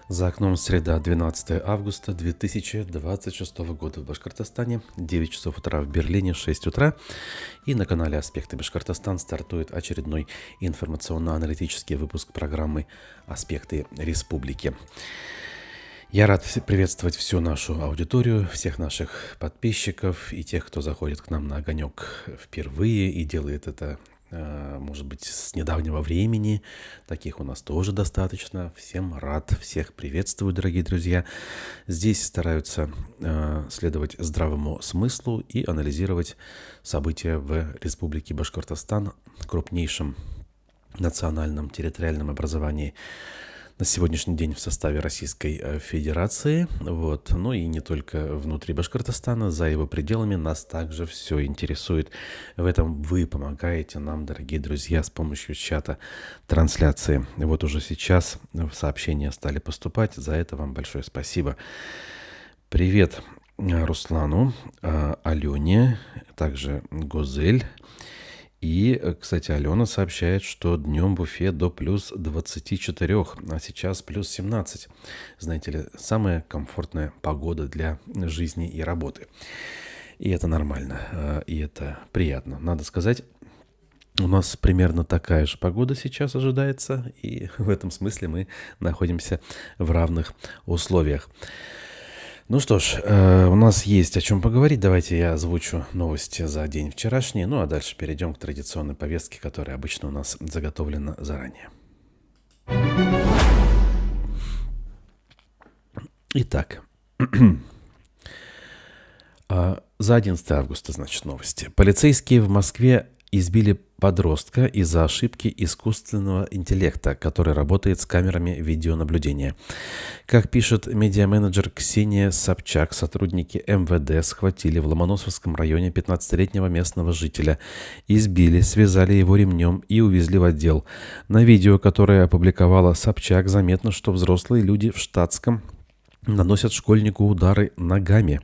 За окном среда, 12 августа 2026 года в Башкортостане, 9 часов утра в Берлине, 6 утра. И на канале «Аспекты Башкортостан» стартует очередной информационно-аналитический выпуск программы «Аспекты Республики». Я рад приветствовать всю нашу аудиторию, всех наших подписчиков и тех, кто заходит к нам на огонек впервые и делает это, может быть, с недавнего времени. Таких у нас тоже достаточно. Всем рад, всех приветствую, дорогие друзья. Здесь стараются следовать здравому смыслу и анализировать события в Республике Башкортостан, крупнейшем национальном территориальном образовании на сегодняшний день в составе Российской Федерации. Вот. Ну и не только внутри Башкортостана, за его пределами нас также все интересует. В этом вы помогаете нам, дорогие друзья, с помощью чата трансляции. Вот уже сейчас сообщения стали поступать. За это вам большое спасибо. Привет Руслану, Алене, также Гузель. И, кстати, Алена сообщает, что днем в Уфе до плюс 24, а сейчас плюс 17. Знаете ли, самая комфортная погода для жизни и работы. И это нормально, и это приятно. Надо сказать, у нас примерно такая же погода сейчас ожидается, и в этом смысле мы находимся в равных условиях. Ну что ж, у нас есть о чем поговорить. Давайте я озвучу новости за день вчерашний. Ну а дальше перейдем к традиционной повестке, которая обычно у нас заготовлена заранее. Итак, за 11 августа, значит, новости. Полицейские в Москве избили подростка из-за ошибки искусственного интеллекта, который работает с камерами видеонаблюдения. Как пишет медиаменеджер Ксения Собчак, сотрудники МВД схватили в Ломоносовском районе 15-летнего местного жителя, избили, связали его ремнем и увезли в отдел. На видео, которое опубликовала Собчак, заметно, что взрослые люди в штатском наносят школьнику удары ногами.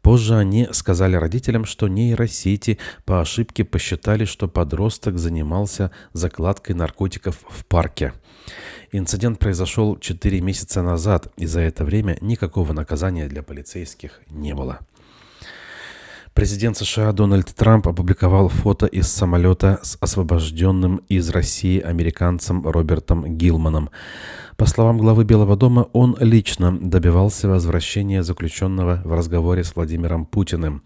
Позже они сказали родителям, что нейросети по ошибке посчитали, что подросток занимался закладкой наркотиков в парке. Инцидент произошел 4 месяца назад, и за это время никакого наказания для полицейских не было. Президент США Дональд Трамп опубликовал фото из самолета с освобожденным из России американцем Робертом Гилманом. По словам главы Белого дома, он лично добивался возвращения заключенного в разговоре с Владимиром Путиным.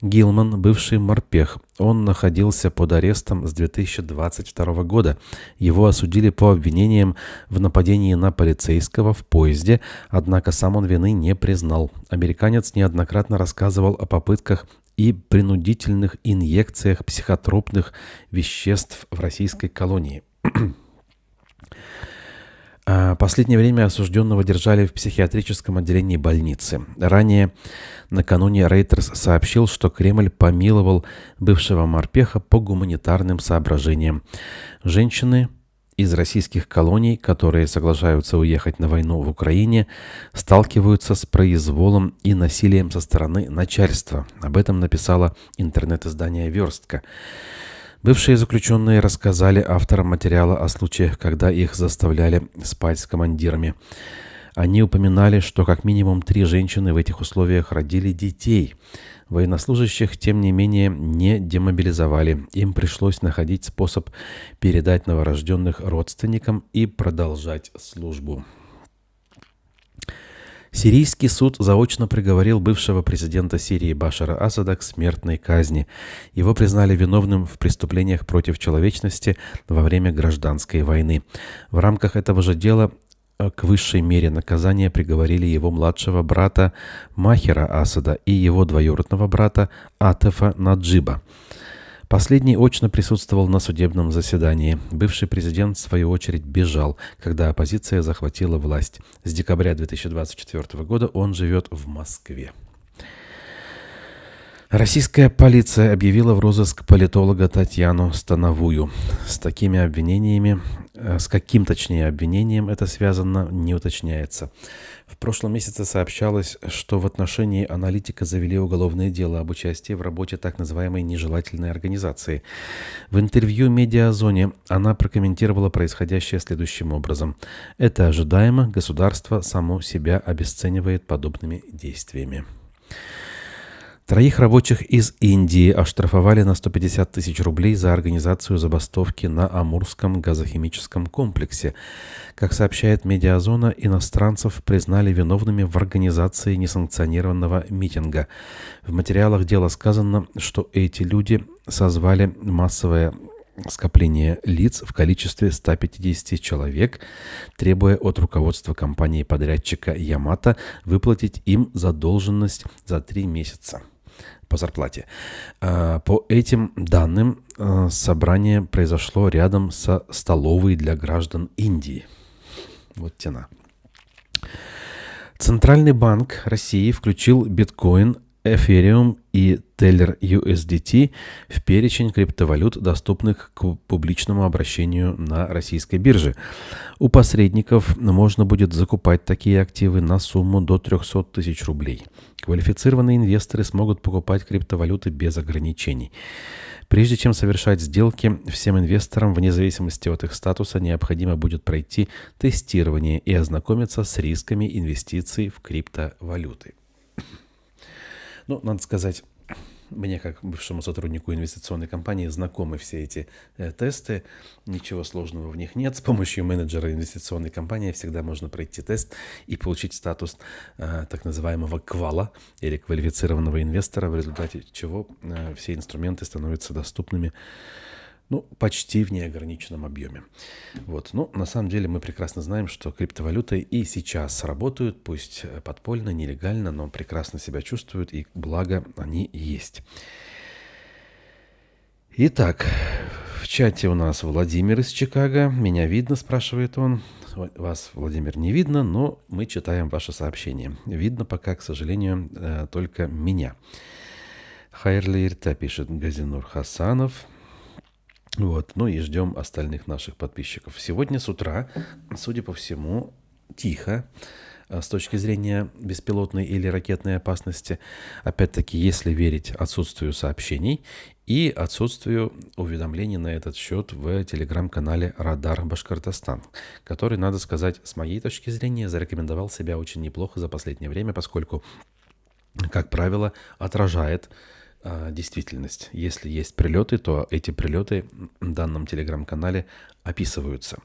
Гилман – бывший морпех. Он находился под арестом с 2022 года. Его осудили по обвинениям в нападении на полицейского в поезде, однако сам он вины не признал. Американец неоднократно рассказывал о попытках и принудительных инъекциях психотропных веществ в российской колонии. Последнее время осужденного держали в психиатрическом отделении больницы. Ранее, накануне, Рейтерс сообщил, что Кремль помиловал бывшего морпеха по гуманитарным соображениям. Женщины из российских колоний, которые соглашаются уехать на войну в Украине, сталкиваются с произволом и насилием со стороны начальства. Об этом написало интернет-издание «Верстка». Бывшие заключенные рассказали авторам материала о случаях, когда их заставляли спать с командирами. Они упоминали, что как минимум 3 женщины в этих условиях родили детей. Военнослужащих, тем не менее, не демобилизовали. Им пришлось находить способ передать новорожденных родственникам и продолжать службу. Сирийский суд заочно приговорил бывшего президента Сирии Башара Асада к смертной казни. Его признали виновным в преступлениях против человечности во время гражданской войны. В рамках этого же дела к высшей мере наказания приговорили его младшего брата Махера Асада и его двоюродного брата Атефа Наджиба. Последний очно присутствовал на судебном заседании. Бывший президент, в свою очередь, бежал, когда оппозиция захватила власть. С декабря 2024 года он живет в Москве. Российская полиция объявила в розыск политолога Татьяну Становую. С такими обвинениями, с каким, точнее, обвинением это связано, не уточняется. В прошлом месяце сообщалось, что в отношении аналитика завели уголовное дело об участии в работе так называемой нежелательной организации. В интервью «Медиазоне» она прокомментировала происходящее следующим образом. «Это ожидаемо, государство само себя обесценивает подобными действиями». Троих рабочих из Индии оштрафовали на 150 тысяч рублей за организацию забастовки на Амурском газохимическом комплексе. Как сообщает «Медиазона», иностранцев признали виновными в организации несанкционированного митинга. В материалах дела сказано, что эти люди созвали массовое скопление лиц в количестве 150 человек, требуя от руководства компании-подрядчика «Ямато» выплатить им задолженность за 3 месяца по зарплате. По этим данным, собрание произошло рядом со столовой для граждан Индии. Вот тена. Центральный банк России включил биткоин, Эфириум и Teller USDT в перечень криптовалют, доступных к публичному обращению на российской бирже. У посредников можно будет закупать такие активы на сумму до 300 тысяч рублей. Квалифицированные инвесторы смогут покупать криптовалюты без ограничений. Прежде чем совершать сделки, всем инвесторам, вне зависимости от их статуса, необходимо будет пройти тестирование и ознакомиться с рисками инвестиций в криптовалюты. Ну, надо сказать, мне, как бывшему сотруднику инвестиционной компании, знакомы все эти тесты. Ничего сложного в них нет. С помощью менеджера инвестиционной компании всегда можно пройти тест и получить статус так называемого квала или квалифицированного инвестора, в результате чего все инструменты становятся доступными, почти в неограниченном объеме. Но на самом деле мы прекрасно знаем, что криптовалюты и сейчас работают, пусть подпольно, нелегально, но прекрасно себя чувствуют, и благо они есть. Итак, в чате у нас Владимир из Чикаго. Меня видно, спрашивает он. Вас, Владимир, не видно, но мы читаем ваше сообщение. Видно пока, к сожалению, только меня. Хайрли Ирта пишет Газинур Хасанов. И ждем остальных наших подписчиков. Сегодня с утра, судя по всему, тихо с точки зрения беспилотной или ракетной опасности. Опять-таки, если верить отсутствию сообщений и отсутствию уведомлений на этот счет в телеграм-канале «Радар Башкортостан», который, надо сказать, с моей точки зрения, зарекомендовал себя очень неплохо за последнее время, поскольку, как правило, отражает действительность. Если есть прилеты, то эти прилеты в данном телеграм-канале описываются.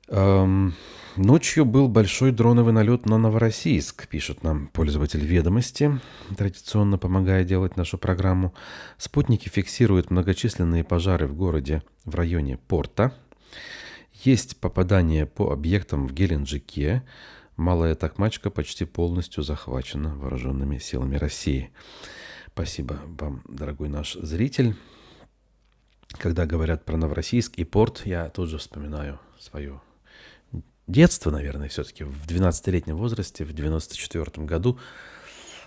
Ночью был большой дроновый налет на Новороссийск, пишет нам пользователь «Ведомости», традиционно помогая делать нашу программу. Спутники фиксируют многочисленные пожары в городе в районе порта. Есть попадания по объектам в Геленджике. Малая Токмачка почти полностью захвачена вооруженными силами России. Спасибо вам, дорогой наш зритель. Когда говорят про Новороссийск и порт, я тут же вспоминаю свое детство, наверное, все-таки. В 12-летнем возрасте, в 1994 году,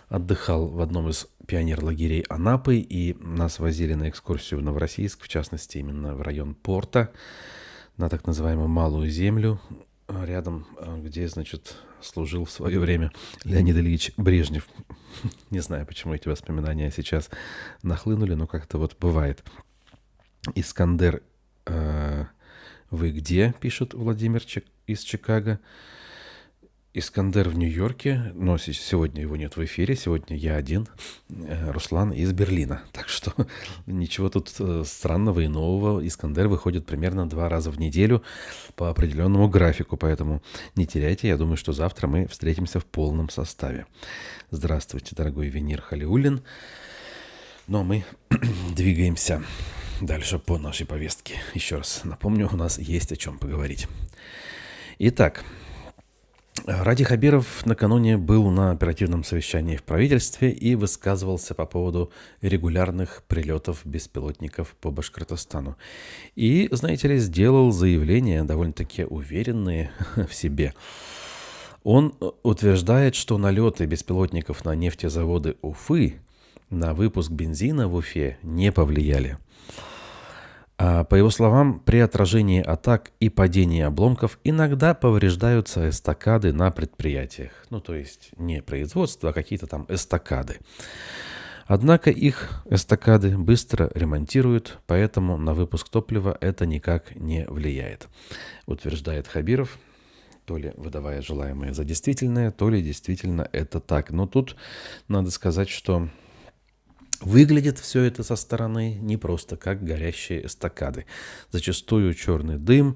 отдыхал в одном из пионер-лагерей Анапы, и нас возили на экскурсию в Новороссийск, в частности, именно в район порта, на так называемую Малую Землю, рядом, где, служил в свое время Леонид Ильич Брежнев. Не знаю, почему эти воспоминания сейчас нахлынули, но как-то бывает. Искандер, вы где? Пишет Владимир из Чикаго. Искандер в Нью-Йорке, но сегодня его нет в эфире, сегодня я один, Руслан из Берлина. Так что ничего тут странного и нового. Искандер выходит примерно 2 раза в неделю по определенному графику, поэтому не теряйте, я думаю, что завтра мы встретимся в полном составе. Здравствуйте, дорогой Венир Халиуллин. Но мы двигаемся дальше по нашей повестке. Еще раз напомню, у нас есть о чем поговорить. Итак, Ради Хабиров накануне был на оперативном совещании в правительстве и высказывался по поводу регулярных прилетов беспилотников по Башкортостану. И, знаете ли, сделал заявления довольно-таки уверенные в себе. Он утверждает, что налеты беспилотников на нефтезаводы Уфы на выпуск бензина в Уфе не повлияли. По его словам, при отражении атак и падении обломков иногда повреждаются эстакады на предприятиях. Ну, то есть не производство, а какие-то там эстакады. Однако их эстакады быстро ремонтируют, поэтому на выпуск топлива это никак не влияет, утверждает Хабиров, то ли выдавая желаемое за действительное, то ли действительно это так. Но тут надо сказать, что выглядит все это со стороны не просто как горящие эстакады. Зачастую черный дым,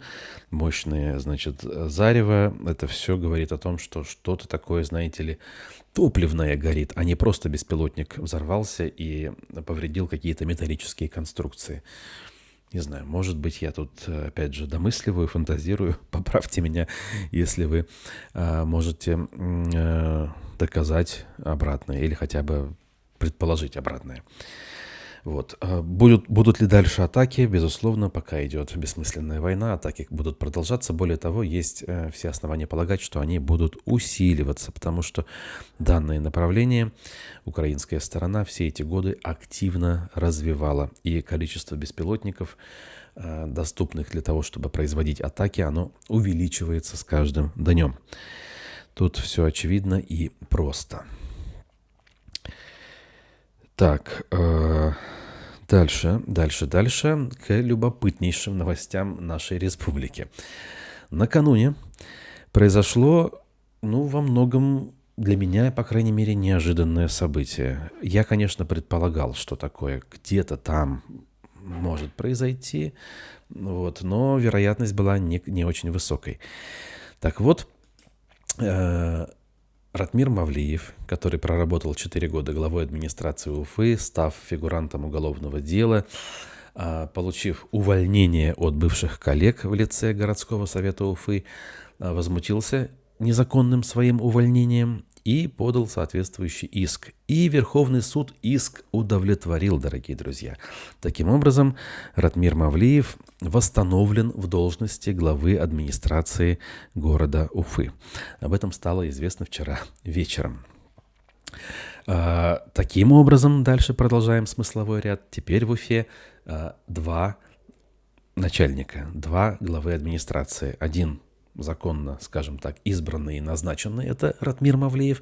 мощное, зарево. Это все говорит о том, что что-то такое, знаете ли, топливное горит, а не просто беспилотник взорвался и повредил какие-то металлические конструкции. Не знаю, может быть, я тут, опять же, домысливаю, фантазирую. Поправьте меня, если вы можете доказать обратное или хотя бы предположить обратное. Вот. Будут ли дальше атаки? Безусловно, пока идет бессмысленная война, атаки будут продолжаться. Более того, есть все основания полагать, что они будут усиливаться, потому что данное направление украинская сторона все эти годы активно развивала. И количество беспилотников, доступных для того, чтобы производить атаки, оно увеличивается с каждым днем. Тут все очевидно и просто. Так, дальше к любопытнейшим новостям нашей республики. Накануне произошло, во многом для меня, по крайней мере, неожиданное событие. Я, конечно, предполагал, что такое где-то там может произойти, но вероятность была не очень высокой. Так вот, Ратмир Мавлиев, который проработал 4 года главой администрации Уфы, став фигурантом уголовного дела, получив увольнение от бывших коллег в лице городского совета Уфы, возмутился незаконным своим увольнением и подал соответствующий иск. И Верховный суд иск удовлетворил, дорогие друзья. Таким образом, Ратмир Мавлиев восстановлен в должности главы администрации города Уфы. Об этом стало известно вчера вечером. Таким образом, дальше продолжаем смысловой ряд. Теперь в Уфе два начальника, два главы администрации. Один законно, скажем так, избранный и назначенный, это Ратмир Мавлиев,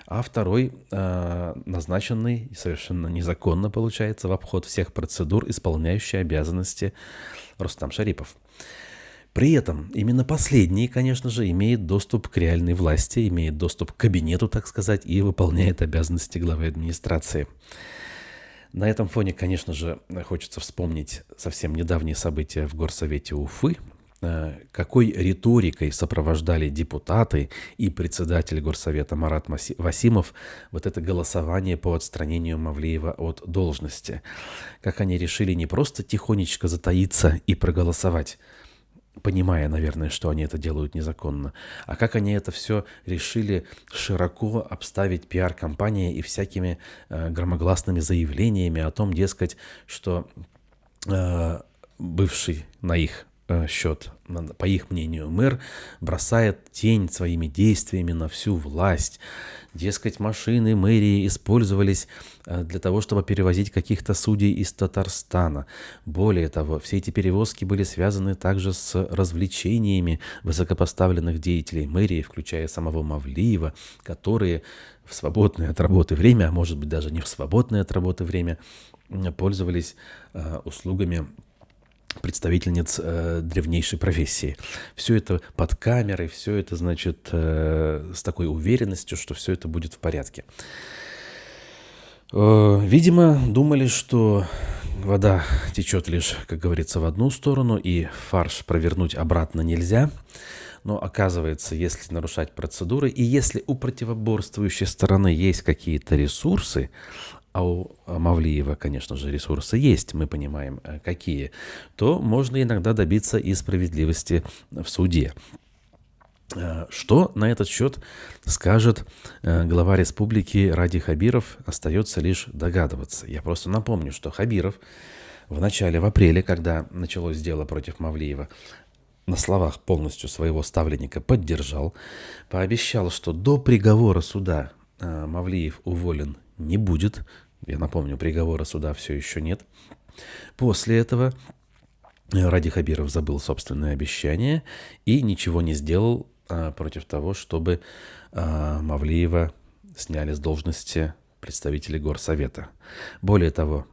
а второй назначенный совершенно незаконно, получается, в обход всех процедур, исполняющий обязанности Рустам Шарипов. При этом именно последний, конечно же, имеет доступ к реальной власти, имеет доступ к кабинету, так сказать, и выполняет обязанности главы администрации. На этом фоне, конечно же, хочется вспомнить совсем недавние события в Горсовете Уфы, какой риторикой сопровождали депутаты и председатель Горсовета Марат Васимов вот это голосование по отстранению Мавлиева от должности. Как они решили не просто тихонечко затаиться и проголосовать, понимая, наверное, что они это делают незаконно, а как они это все решили широко обставить пиар-компанией и всякими громогласными заявлениями о том, дескать, что бывший на их счет, по их мнению, мэр бросает тень своими действиями на всю власть. Дескать, машины мэрии использовались для того, чтобы перевозить каких-то судей из Татарстана. Более того, все эти перевозки были связаны также с развлечениями высокопоставленных деятелей мэрии, включая самого Мавлиева, которые в свободное от работы время, а может быть даже не в свободное от работы время, пользовались услугами представительниц древнейшей профессии. Все это под камерой, все это, с такой уверенностью, что все это будет в порядке. Видимо, думали, что вода течет лишь, как говорится, в одну сторону, и фарш провернуть обратно нельзя. Но оказывается, если нарушать процедуры, и если у противоборствующей стороны есть какие-то ресурсы, а у Мавлиева, конечно же, ресурсы есть, мы понимаем, какие, то можно иногда добиться и справедливости в суде. Что на этот счет скажет глава республики Ради Хабиров, остается лишь догадываться. Я просто напомню, что Хабиров в апреле, когда началось дело против Мавлиева, на словах полностью своего ставленника поддержал, пообещал, что до приговора суда Мавлиев уволен не будет. Я напомню, приговора суда все еще нет. После этого Ради Хабиров забыл собственное обещание и ничего не сделал против того, чтобы Мавлиева сняли с должности представителей Горсовета. Более того,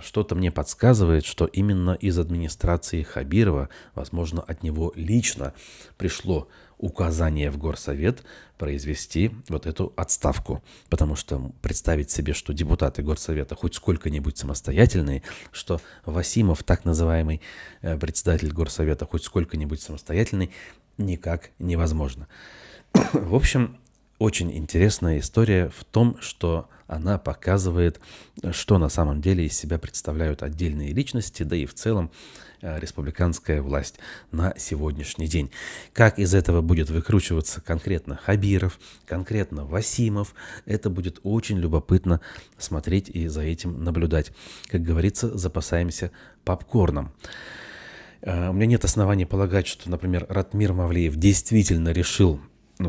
что-то мне подсказывает, что именно из администрации Хабирова, возможно, от него лично пришло указание в Горсовет произвести вот эту отставку. Потому что представить себе, что депутаты Горсовета хоть сколько-нибудь самостоятельные, что Васимов, так называемый председатель Горсовета, хоть сколько-нибудь самостоятельный, никак невозможно. В общем, очень интересная история в том, что она показывает, что на самом деле из себя представляют отдельные личности, да и в целом республиканская власть на сегодняшний день. Как из этого будет выкручиваться конкретно Хабиров, конкретно Васимов, это будет очень любопытно смотреть и за этим наблюдать. Как говорится, запасаемся попкорном. У меня нет оснований полагать, что, например, Ратмир Мавлиев действительно решил,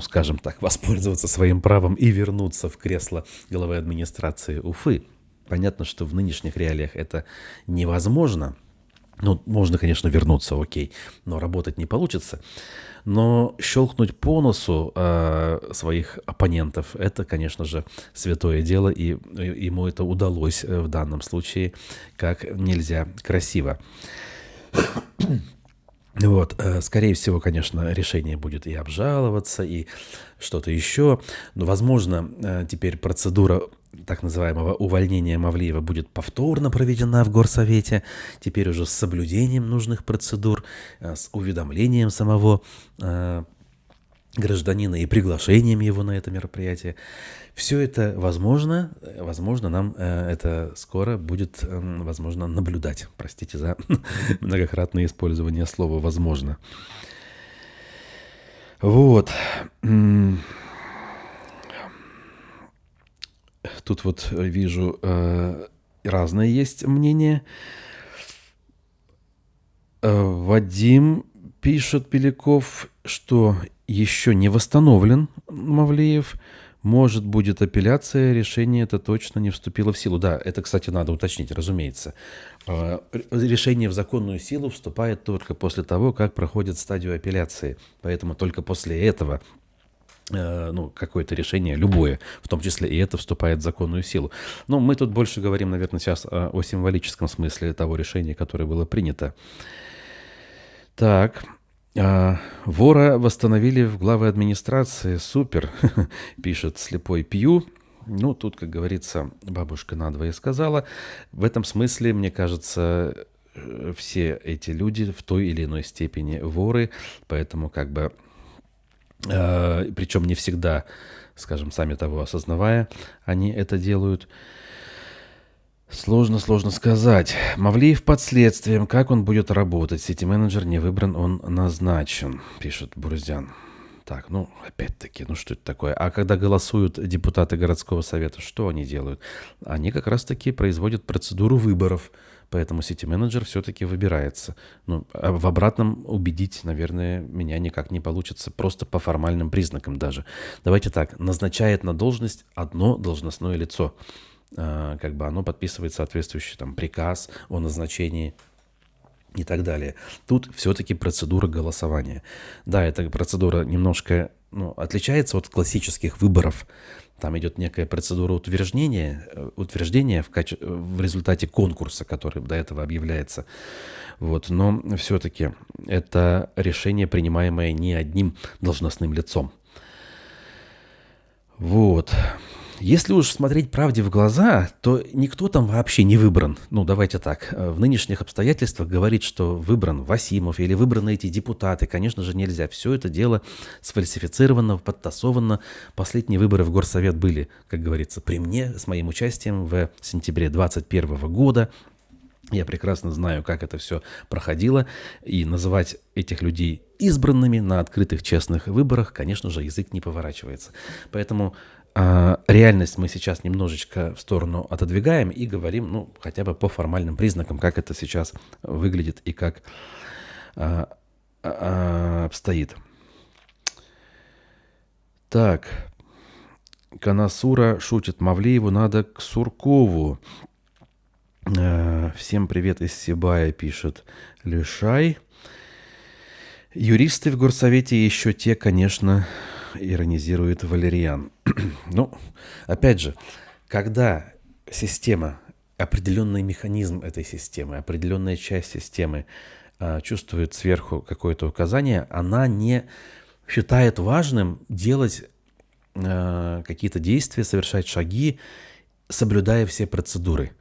скажем так, воспользоваться своим правом и вернуться в кресло главы администрации Уфы. Понятно, что в нынешних реалиях это невозможно. Можно, конечно, вернуться, окей, но работать не получится. Но щелкнуть по носу своих оппонентов – это, конечно же, святое дело, и ему это удалось в данном случае как нельзя красиво. Скорее всего, конечно, решение будет и обжаловаться, и что-то еще. Но, возможно, теперь процедура так называемого увольнения Мавлиева будет повторно проведена в Горсовете, теперь уже с соблюдением нужных процедур, с уведомлением самого гражданина и приглашением его на это мероприятие. Все это возможно, нам это скоро будет возможно наблюдать. Простите за многократное использование слова «возможно». Тут вижу разные есть мнения. Вадим пишет, Беляков, что еще не восстановлен Мавлиев. Может, будет апелляция, решение это точно не вступило в силу. Да, это, кстати, надо уточнить, разумеется. Решение в законную силу вступает только после того, как проходит стадию апелляции. Поэтому только после этого какое-то решение, любое, в том числе и это, вступает в законную силу. Но мы тут больше говорим, наверное, сейчас о символическом смысле того решения, которое было принято. Так, вора восстановили в главы администрации. Супер, пишет слепой Пью. Тут, как говорится, бабушка надвое сказала. В этом смысле, мне кажется, все эти люди в той или иной степени воры, поэтому причем не всегда, скажем, сами того осознавая, они это делают. Сложно сказать. Мавлиев под следствием. Как он будет работать? Сити-менеджер не выбран, он назначен, пишет Бурзян. Так, опять-таки, что это такое? А когда голосуют депутаты городского совета, что они делают? Они как раз-таки производят процедуру выборов. Поэтому сити-менеджер все-таки выбирается. А в обратном убедить, наверное, меня никак не получится. Просто по формальным признакам даже. Давайте так. Назначает на должность одно должностное лицо. Оно подписывает соответствующий приказ о назначении и так далее. Тут все-таки процедура голосования. Да, эта процедура немножко отличается от классических выборов. Там идет некая процедура утверждения в результате конкурса, который до этого объявляется. Но все-таки это решение, принимаемое не одним должностным лицом. Если уж смотреть правде в глаза, то никто там вообще не выбран. Давайте так. В нынешних обстоятельствах говорить, что выбран Васимов или выбраны эти депутаты, конечно же, нельзя. Все это дело сфальсифицировано, подтасовано. Последние выборы в Горсовет были, как говорится, при мне, с моим участием в сентябре 2021 года. Я прекрасно знаю, как это все проходило. И называть этих людей избранными на открытых, честных выборах, конечно же, язык не поворачивается. Поэтому реальность мы сейчас немножечко в сторону отодвигаем и говорим, хотя бы по формальным признакам, как это сейчас выглядит и как обстоит. Так, Канасура шутит. Мавлееву надо к Суркову. Всем привет из Сибая, пишет Лешай. Юристы в горсовете еще те, конечно, иронизирует Валерьян. Ну, опять же, когда система, определенный механизм этой системы, определенная часть системы чувствует сверху какое-то указание, она не считает важным делать какие-то действия, совершать шаги, соблюдая все процедуры.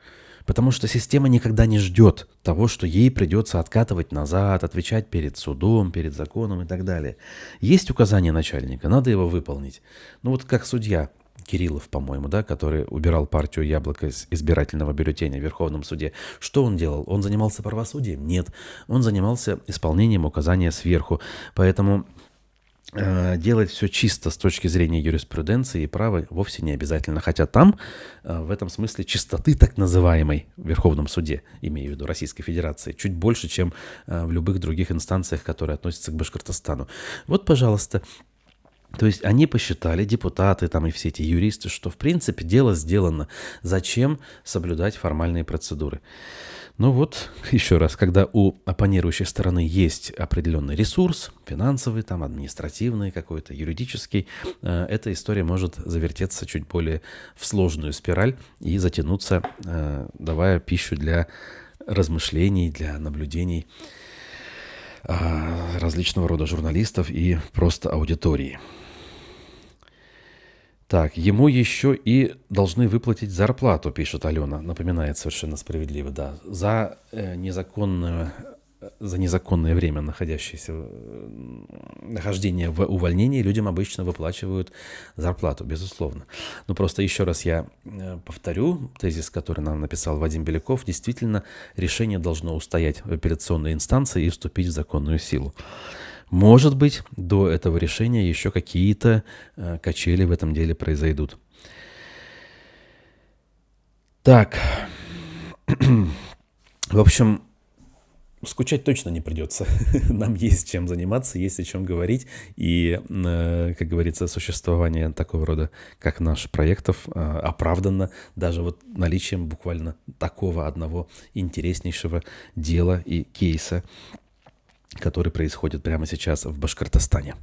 Потому что система никогда не ждет того, что ей придется откатывать назад, отвечать перед судом, перед законом и так далее. Есть указание начальника, надо его выполнить. Ну вот как судья Кириллов, по-моему, да, который убирал партию «Яблоко» из избирательного бюллетеня в Верховном суде. Что он делал? Он занимался правосудием? Нет. Он занимался исполнением указания сверху. Поэтому делать все чисто с точки зрения юриспруденции и права вовсе не обязательно. Хотя там, в этом смысле, чистоты так называемой в Верховном суде, имею в виду Российской Федерации, чуть больше, чем в любых других инстанциях, которые относятся к Башкортостану. Вот, пожалуйста. То есть они посчитали, депутаты там и все эти юристы, что в принципе дело сделано. Зачем соблюдать формальные процедуры? Ну вот, еще раз, когда у оппонирующей стороны есть определенный ресурс, финансовый, там, административный какой-то, юридический, эта история может завертеться чуть более в сложную спираль и затянуться, давая пищу для размышлений, для наблюдений различного рода журналистов и просто аудитории. Так, ему еще и должны выплатить зарплату, пишет Алена. Напоминает совершенно справедливо, да. За незаконное время, нахождение в увольнении, людям обычно выплачивают зарплату, безусловно. Но просто еще раз я повторю тезис, который нам написал Вадим Беляков. Действительно, решение должно устоять в апелляционной инстанции и вступить в законную силу. Может быть, до этого решения еще какие-то качели в этом деле произойдут. Так, в общем, скучать точно не придется. Нам есть чем заниматься, есть о чем говорить. И, как говорится, существование такого рода, как наш, проектов оправдано даже вот наличием буквально такого одного интереснейшего дела и кейса, который происходит прямо сейчас в Башкортостане.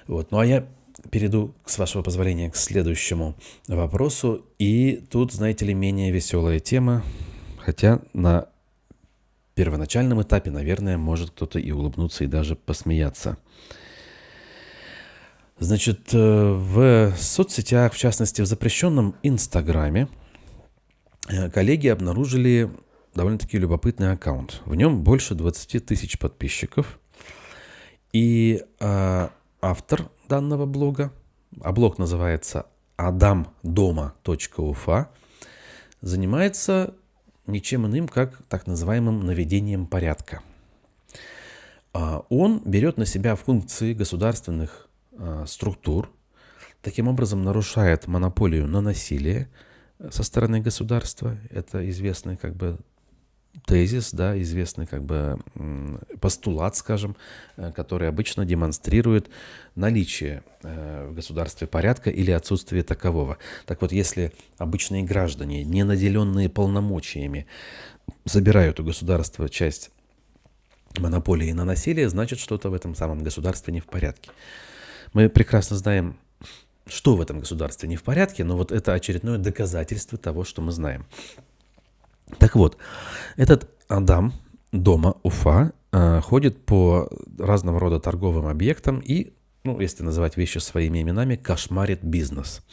Вот. Ну а я перейду, с вашего позволения, к следующему вопросу. И тут, знаете ли, менее веселая тема, хотя на первоначальном этапе, наверное, может кто-то и улыбнуться, и даже посмеяться. Значит, в соцсетях, в частности, в запрещенном Инстаграме, коллеги обнаружили довольно-таки любопытный аккаунт. В нем больше 20 тысяч подписчиков. И автор данного блога, а блог называется adamdoma.ufa, занимается ничем иным, как так называемым наведением порядка. Он берет на себя функции государственных структур, таким образом нарушает монополию на насилие со стороны государства. Это известный как бы тезис, да, известный как бы постулат, скажем, который обычно демонстрирует наличие в государстве порядка или отсутствие такового. Так вот, если обычные граждане, не наделенные полномочиями, забирают у государства часть монополии на насилие, значит, что-то в этом самом государстве не в порядке. Мы прекрасно знаем, что в этом государстве не в порядке, но вот это очередное доказательство того, что мы знаем. Так вот, этот Адам дома Уфа ходит по разного рода торговым объектам и, ну, если называть вещи своими именами, кошмарит бизнес.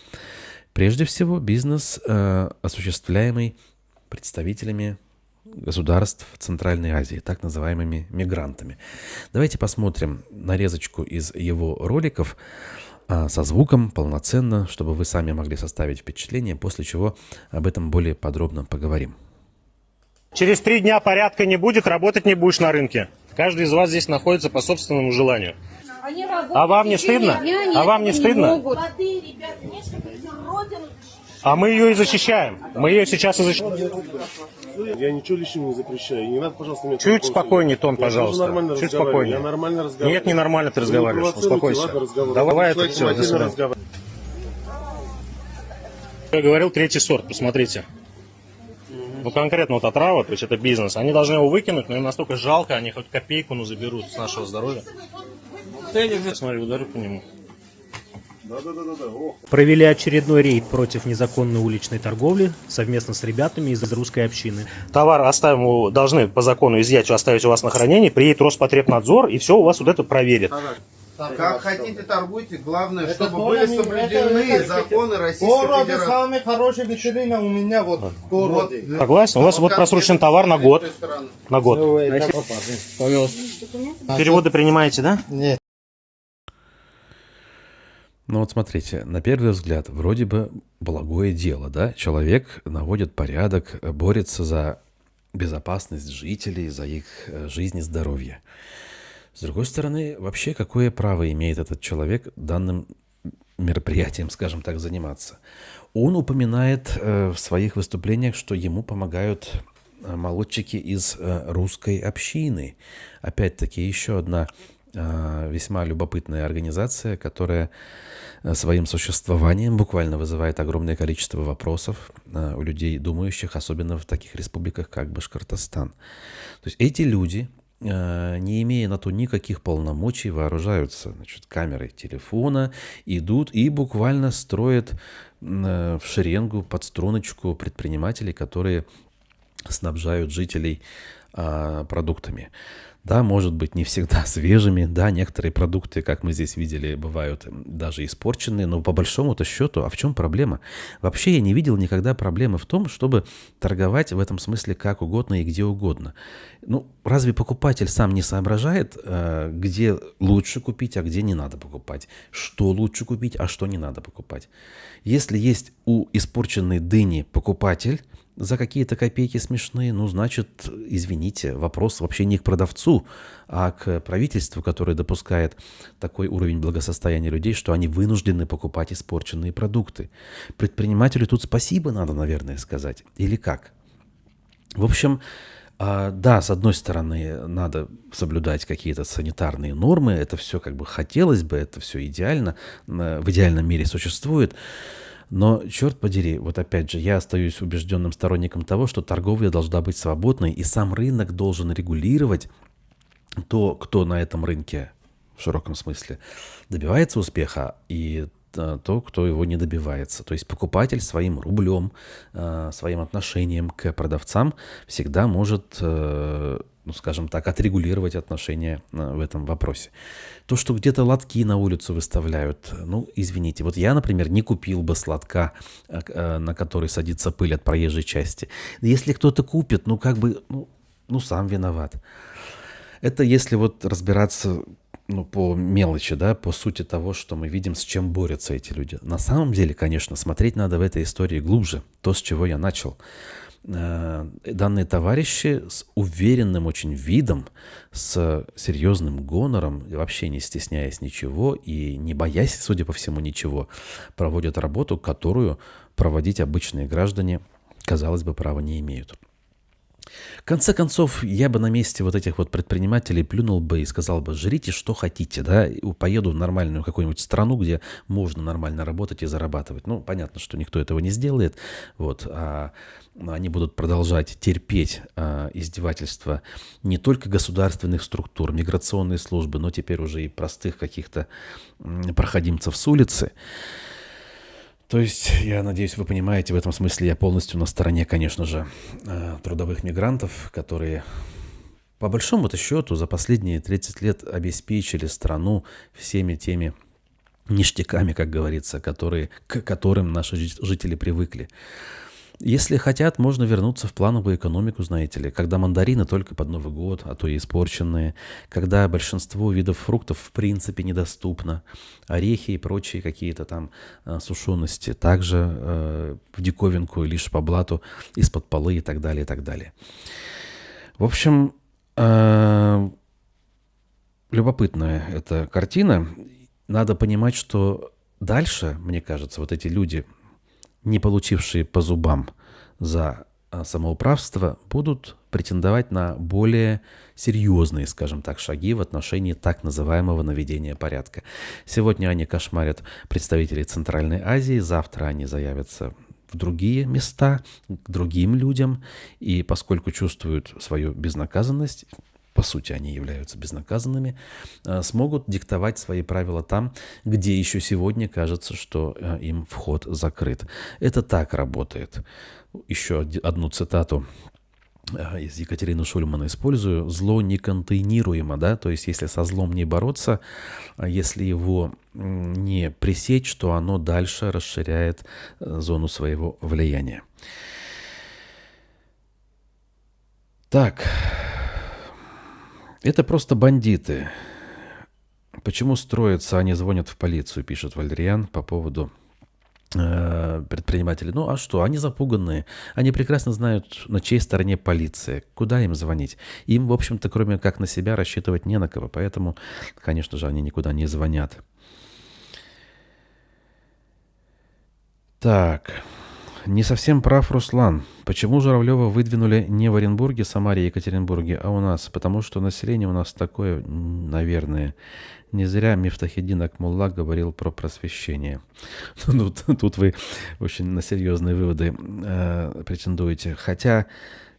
Прежде всего, бизнес, осуществляемый представителями государств Центральной Азии, так называемыми мигрантами. Давайте посмотрим нарезочку из его роликов со звуком полноценно, чтобы вы сами могли составить впечатление, после чего об этом более подробно поговорим. Через 3 дня порядка не будет, работать не будешь на рынке. Каждый из вас здесь находится по собственному желанию. А вам не стыдно? А вам не стыдно? А мы ее и защищаем. Мы ее сейчас и защищаем. Я ничего лишнего не запрещаю. Не надо, пожалуйста, мне... Чуть спокойнее тон, Я тоже пожалуйста. нормально Чуть разговариваю. спокойнее. Я нормально разговариваю. Нет, ненормально ты Вы разговариваешь. провоцируете, Успокойся. ладно, разговор. Давай это Человек все, до внимательно свидания. разговаривает. Я говорил, третий сорт, посмотрите. Ну, конкретно вот отрава, то есть это бизнес. Они должны его выкинуть, но им настолько жалко, они хоть копейку, ну, заберут с нашего здоровья. Смотри, ударю по нему. Да. Ох. Провели очередной рейд против незаконной уличной торговли совместно с ребятами из русской общины. Товар оставим, должны по закону изъять, оставить у вас на хранении, приедет Роспотребнадзор, и все у вас вот это проверит. Как хотите торгуйте, главное, чтобы были соблюдены законы Российской Федерации. Самая хорошая вечерина у меня вот в городе. Согласен? У вас вот просрочен товар на год. На год. Переводы принимаете, да? Нет. Ну вот смотрите, на первый взгляд, вроде бы благое дело, да? Человек наводит порядок, борется за безопасность жителей, за их жизнь и здоровье. С другой стороны, вообще какое право имеет этот человек данным мероприятием, скажем так, заниматься? Он упоминает в своих выступлениях, что ему помогают молодчики из русской общины. Опять-таки, еще одна весьма любопытная организация, которая своим существованием буквально вызывает огромное количество вопросов у людей, думающих, особенно в таких республиках, как Башкортостан. То есть эти люди, не имея на то никаких полномочий, вооружаются, значит, камерой телефона, идут и буквально строят в шеренгу, под струночку предпринимателей, которые снабжают жителей продуктами. Да, может быть, не всегда свежими, да, некоторые продукты, как мы здесь видели, бывают даже испорченные, но по большому-то счету, а в чем проблема? Вообще я не видел никогда проблемы в том, чтобы торговать в этом смысле как угодно и где угодно. Ну, разве покупатель сам не соображает, где лучше купить, а где не надо покупать? Что лучше купить, а что не надо покупать? Если есть у испорченной дыни покупатель, за какие-то копейки смешные, ну, значит, извините, вопрос вообще не к продавцу, а к правительству, которое допускает такой уровень благосостояния людей, что они вынуждены покупать испорченные продукты. Предпринимателю тут спасибо надо, наверное, сказать. Или как? В общем, да, с одной стороны, надо соблюдать какие-то санитарные нормы, это все как бы хотелось бы, это все идеально, в идеальном мире существует. Но, черт подери, вот опять же, я остаюсь убежденным сторонником того, что торговля должна быть свободной, и сам рынок должен регулировать то, кто на этом рынке, в широком смысле, добивается успеха, и то, кто его не добивается. То есть покупатель своим рублем, своим отношением к продавцам всегда может, ну, скажем так, отрегулировать отношения в этом вопросе. То, что где-то лотки на улицу выставляют, ну, извините, вот я, например, не купил бы слотка, на который садится пыль от проезжей части. Если кто-то купит, ну, как бы, ну, сам виноват. Это если вот разбираться, ну, по мелочи, да, по сути того, что мы видим, с чем борются эти люди. На самом деле, конечно, смотреть надо в этой истории глубже. То, с чего я начал. Данные товарищи с уверенным очень видом, с серьезным гонором, вообще не стесняясь ничего и не боясь, судя по всему, ничего, проводят работу, которую проводить обычные граждане, казалось бы, права не имеют. В конце концов, я бы на месте вот этих вот предпринимателей плюнул бы и сказал бы: жрите, что хотите, да, и поеду в нормальную какую-нибудь страну, где можно нормально работать и зарабатывать. Ну, понятно, что никто этого не сделает, вот, а они будут продолжать терпеть издевательства не только государственных структур, миграционной службы, но теперь уже и простых каких-то проходимцев с улицы. То есть, я надеюсь, вы понимаете, в этом смысле я полностью на стороне, конечно же, трудовых мигрантов, которые, по большому-то счету, за последние 30 лет обеспечили страну всеми теми ништяками, как говорится, к которым наши жители привыкли. Если хотят, можно вернуться в плановую экономику, знаете ли, когда мандарины только под Новый год, а то и испорченные, когда большинство видов фруктов в принципе недоступно, орехи и прочие какие-то там сушености также в диковинку, лишь по блату, из-под полы и так далее, и так далее. В общем, любопытная эта картина. Надо понимать, что дальше, мне кажется, вот эти люди, не получившие по зубам за самоуправства будут претендовать на более серьезные, скажем так, шаги в отношении так называемого наведения порядка. Сегодня они кошмарят представителей Центральной Азии, завтра они заявятся в другие места, к другим людям, и поскольку чувствуют свою безнаказанность, по сути, они являются безнаказанными, смогут диктовать свои правила там, где еще сегодня кажется, что им вход закрыт. Это так работает. Еще одну цитату из Екатерины Шульмана использую. «Зло неконтейнируемо», да, то есть если со злом не бороться, если его не пресечь, то оно дальше расширяет зону своего влияния. Так, это просто бандиты. Почему строятся, они звонят в полицию, пишет Валериан по поводу предпринимателей. Ну а что, они запуганные, они прекрасно знают, на чьей стороне полиция, куда им звонить. Им, в общем-то, кроме как на себя, рассчитывать не на кого, поэтому, конечно же, они никуда не звонят. Так, не совсем прав Руслан. Почему Журавлева выдвинули не в Оренбурге, Самаре и Екатеринбурге, а у нас? Потому что население у нас такое, наверное. Не зря Мифтахеддин Акмулла говорил про просвещение. Ну, тут вы очень на серьезные выводы претендуете. Хотя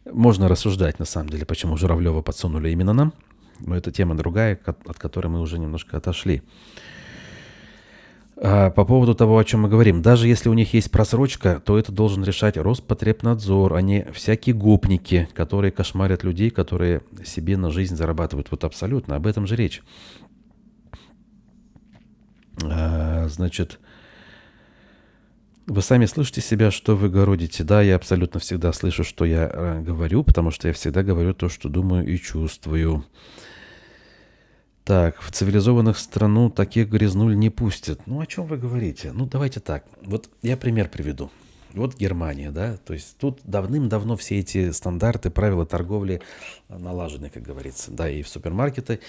можно рассуждать, на самом деле, почему Журавлева подсунули именно нам. Но это тема другая, от которой мы уже немножко отошли. По поводу того, о чем мы говорим. Даже если у них есть просрочка, то это должен решать Роспотребнадзор, а не всякие гопники, которые кошмарят людей, которые себе на жизнь зарабатывают. Вот абсолютно, об этом же речь. Значит, вы сами слышите себя, что вы городите. Да, я абсолютно всегда слышу, что я говорю, потому что я всегда говорю то, что думаю и чувствую. Так, в цивилизованных страну таких грязнуль не пустят. Ну, о чем вы говорите? Ну, давайте так. Вот я пример приведу. Вот Германия, да, то есть тут давным-давно все эти стандарты, правила торговли налажены, как говорится. Да, и в супермаркеты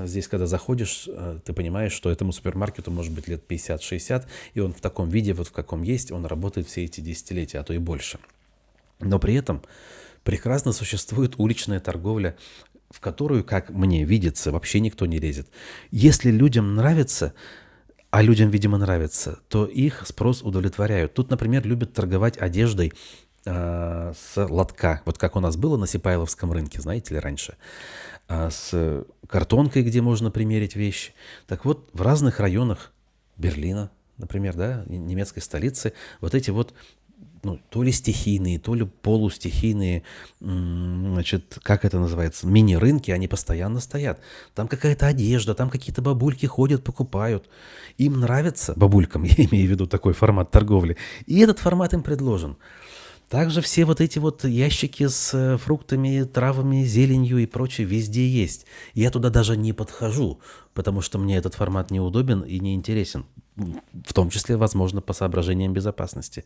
здесь, когда заходишь, ты понимаешь, что этому супермаркету может быть лет 50-60, и он в таком виде, вот в каком есть, он работает все эти десятилетия, а то и больше. Но при этом прекрасно существует уличная торговля, в которую, как мне видится, вообще никто не лезет. Если людям нравится, а людям, видимо, нравится, то их спрос удовлетворяют. Тут, например, любят торговать одеждой с лотка. Вот как у нас было на Сипайловском рынке, знаете ли, раньше. С картонкой, где можно примерить вещи. Так вот, в разных районах Берлина, например, да, немецкой столицы, вот эти вот, ну, то ли стихийные, то ли полустихийные, значит, как это называется, мини-рынки, они постоянно стоят. Там какая-то одежда, там какие-то бабульки ходят, покупают. Им нравится, бабулькам, я имею в виду такой формат торговли, и этот формат им предложен. Также все вот эти вот ящики с фруктами, травами, зеленью и прочее везде есть. Я туда даже не подхожу, потому что мне этот формат неудобен и неинтересен. В том числе, возможно, по соображениям безопасности.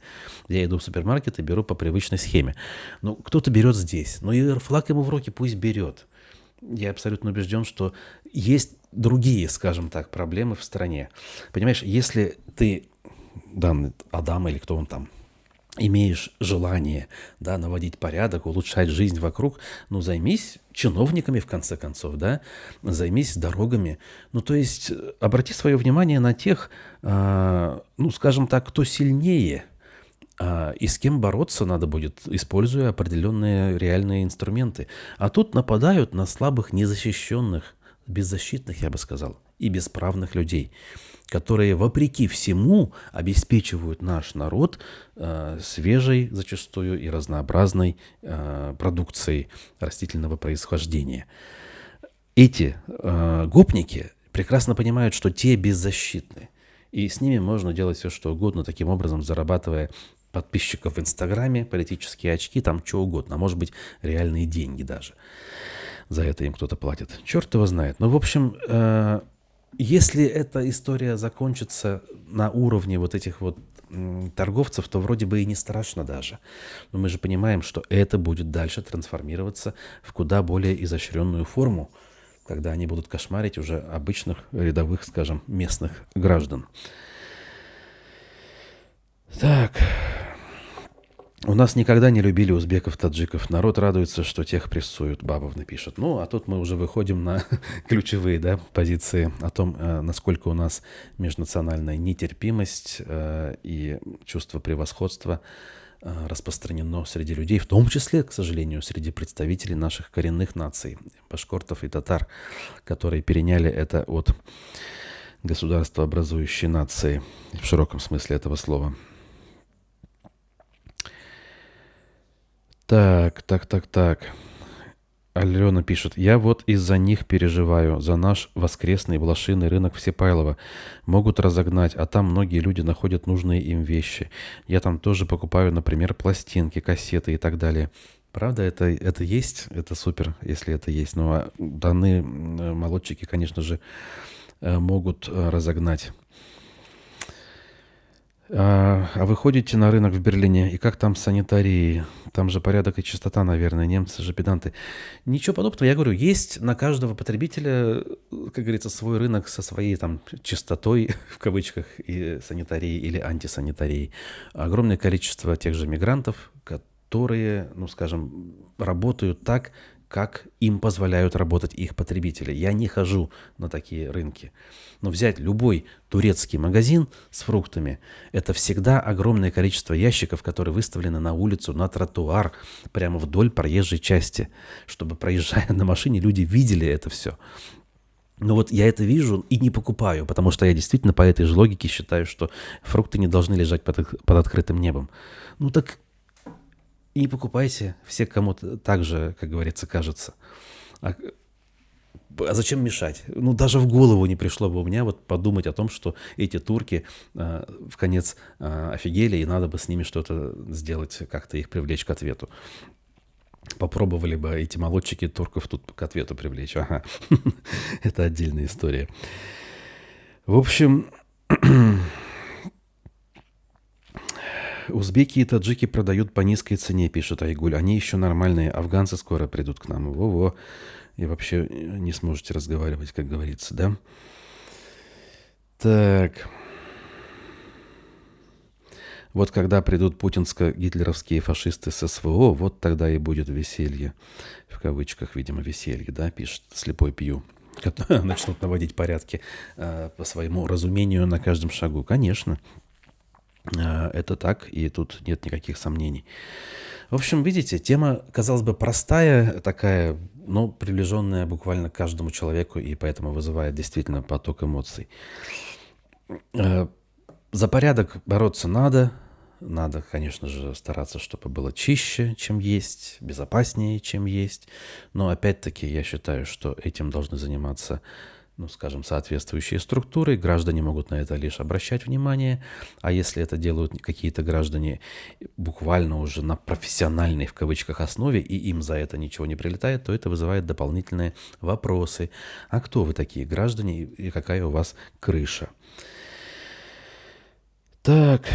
Я иду в супермаркет и беру по привычной схеме. Ну, кто-то берет здесь. Ну и флаг ему в руки пусть берет. Я абсолютно убежден, что есть другие, скажем так, проблемы в стране. Понимаешь, если ты, данный Адам или кто он там, имеешь желание, да, наводить порядок, улучшать жизнь вокруг, ну, займись чиновниками, в конце концов, да, займись дорогами. Ну, то есть, обрати свое внимание на тех, ну, скажем так, кто сильнее, и с кем бороться надо будет, используя определенные реальные инструменты. А тут нападают на слабых, незащищенных, беззащитных, я бы сказал, и бесправных людей, которые, вопреки всему, обеспечивают наш народ свежей, зачастую, и разнообразной продукцией растительного происхождения. Эти гопники прекрасно понимают, что те беззащитны, и с ними можно делать все, что угодно, таким образом зарабатывая подписчиков в Инстаграме, политические очки, там что угодно, а может быть реальные деньги даже. За это им кто-то платит. Черт его знает. Ну, в общем, если эта история закончится на уровне вот этих вот торговцев, то вроде бы и не страшно даже. Но мы же понимаем, что это будет дальше трансформироваться в куда более изощренную форму, когда они будут кошмарить уже обычных рядовых, скажем, местных граждан. Так. У нас никогда не любили узбеков, таджиков. Народ радуется, что тех прессуют, Бабовна пишет. Ну, а тут мы уже выходим на ключевые, да, позиции о том, насколько у нас межнациональная нетерпимость и чувство превосходства распространено среди людей, в том числе, к сожалению, среди представителей наших коренных наций, башкортов и татар, которые переняли это от государствообразующей нации в широком смысле этого слова. Так. Алена пишет. Я вот из-за них переживаю. За наш воскресный блошиный рынок в Сипайлово. Могут разогнать, а там многие люди находят нужные им вещи. Я там тоже покупаю, например, пластинки, кассеты и так далее. Правда, это есть? Это супер, если это есть. Но данные молодчики, конечно же, могут разогнать. А вы ходите на рынок в Берлине, и как там с санитарией? Там же порядок и чистота, наверное, немцы же педанты. Ничего подобного, я говорю, есть на каждого потребителя, как говорится, свой рынок со своей там чистотой, в кавычках, и санитарией или антисанитарией. Огромное количество тех же мигрантов, которые, ну, скажем, работают так, как им позволяют работать их потребители. Я не хожу на такие рынки. Но взять любой турецкий магазин с фруктами, это всегда огромное количество ящиков, которые выставлены на улицу, на тротуар, прямо вдоль проезжей части, чтобы, проезжая на машине, люди видели это все. Но вот я это вижу и не покупаю, потому что я действительно по этой же логике считаю, что фрукты не должны лежать под открытым небом. Ну так и не покупайте, все кому-то так же, как говорится, кажется. А зачем мешать? Ну, даже в голову не пришло бы у меня вот подумать о том, что эти турки в конец офигели, и надо бы с ними что-то сделать, как-то их привлечь к ответу. Попробовали бы эти молодчики турков тут к ответу привлечь. Ага, это отдельная история. В общем, узбеки и таджики продают по низкой цене, пишет Айгуль. Они еще нормальные, афганцы скоро придут к нам. Во-во. И вообще не сможете разговаривать, как говорится, да? Так. Вот когда придут путинско-гитлеровские фашисты с СВО, вот тогда и будет веселье. В кавычках, видимо, веселье, да, пишет Слепой Пью. Начнут наводить порядки по своему разумению на каждом шагу. Конечно. Это так, и тут нет никаких сомнений. В общем, видите, тема, казалось бы, простая такая, но приближенная буквально к каждому человеку, и поэтому вызывает действительно поток эмоций. За порядок бороться надо. Надо, конечно же, стараться, чтобы было чище, чем есть, безопаснее, чем есть. Но опять-таки я считаю, что этим должны заниматься, ну, скажем, соответствующие структуры. Граждане могут на это лишь обращать внимание. А если это делают какие-то граждане буквально уже на профессиональной, в кавычках, основе, и им за это ничего не прилетает, то это вызывает дополнительные вопросы. А кто вы такие граждане и какая у вас крыша? Так.